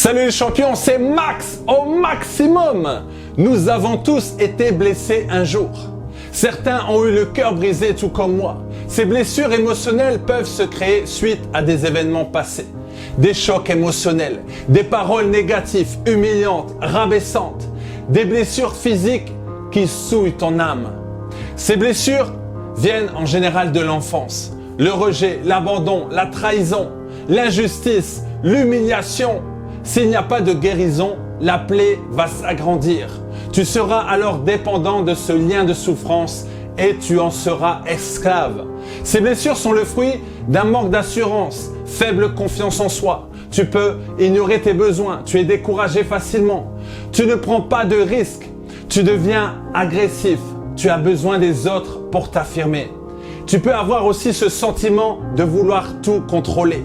Salut les champions, c'est Max au maximum. Nous avons tous été blessés un jour. Certains ont eu le cœur brisé tout comme moi. Ces blessures émotionnelles peuvent se créer suite à des événements passés. Des chocs émotionnels, des paroles négatives, humiliantes, rabaissantes, des blessures physiques qui souillent ton âme. Ces blessures viennent en général de l'enfance. Le rejet, l'abandon, la trahison, l'injustice, l'humiliation. S'il n'y a pas de guérison, la plaie va s'agrandir. Tu seras alors dépendant de ce lien de souffrance et tu en seras esclave. Ces blessures sont le fruit d'un manque d'assurance, faible confiance en soi. Tu peux ignorer tes besoins, tu es découragé facilement. Tu ne prends pas de risques, tu deviens agressif. Tu as besoin des autres pour t'affirmer. Tu peux avoir aussi ce sentiment de vouloir tout contrôler.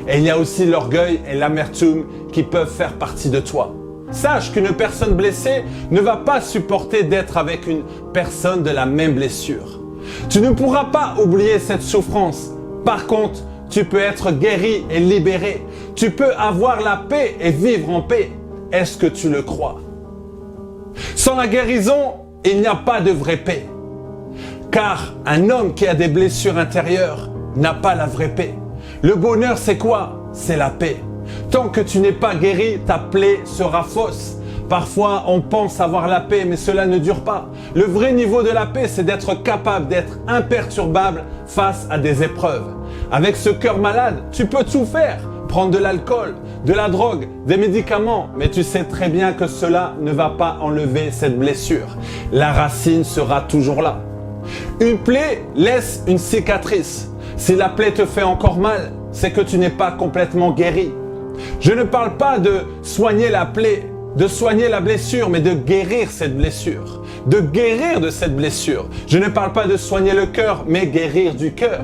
Et il y a aussi l'orgueil et l'amertume qui peuvent faire partie de toi. Sache qu'une personne blessée ne va pas supporter d'être avec une personne de la même blessure. Tu ne pourras pas oublier cette souffrance. Par contre, tu peux être guéri et libéré. Tu peux avoir la paix et vivre en paix. Est-ce que tu le crois? Sans la guérison, il n'y a pas de vraie paix. Car un homme qui a des blessures intérieures n'a pas la vraie paix. Le bonheur, c'est quoi? C'est la paix. Tant que tu n'es pas guéri, ta plaie sera fausse. Parfois, on pense avoir la paix, mais cela ne dure pas. Le vrai niveau de la paix, c'est d'être capable d'être imperturbable face à des épreuves. Avec ce cœur malade, tu peux tout faire. Prendre de l'alcool, de la drogue, des médicaments, mais tu sais très bien que cela ne va pas enlever cette blessure. La racine sera toujours là. Une plaie laisse une cicatrice. Si la plaie te fait encore mal, c'est que tu n'es pas complètement guéri. Je ne parle pas de soigner la plaie, de soigner la blessure, mais de guérir cette blessure. De guérir de cette blessure. Je ne parle pas de soigner le cœur, mais guérir du cœur.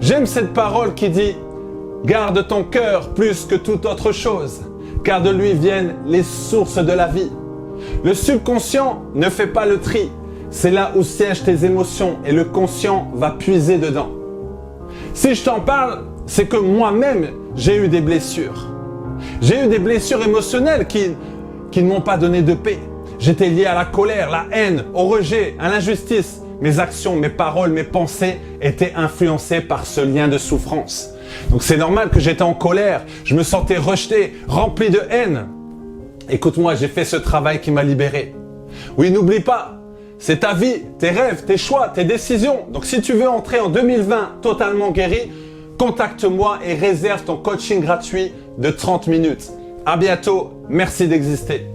J'aime cette parole qui dit « Garde ton cœur plus que toute autre chose, car de lui viennent les sources de la vie. » Le subconscient ne fait pas le tri. C'est là où siègent tes émotions et le conscient va puiser dedans. Si je t'en parle, c'est que moi-même, j'ai eu des blessures. J'ai eu des blessures émotionnelles qui ne m'ont pas donné de paix. J'étais lié à la colère, la haine, au rejet, à l'injustice. Mes actions, mes paroles, mes pensées étaient influencées par ce lien de souffrance. Donc c'est normal que j'étais en colère, je me sentais rejeté, rempli de haine. Écoute-moi, j'ai fait ce travail qui m'a libéré. Oui, n'oublie pas, c'est ta vie, tes rêves, tes choix, tes décisions. Donc si tu veux entrer en 2020 totalement guéri, contacte-moi et réserve ton coaching gratuit de 30 minutes. À bientôt, merci d'exister.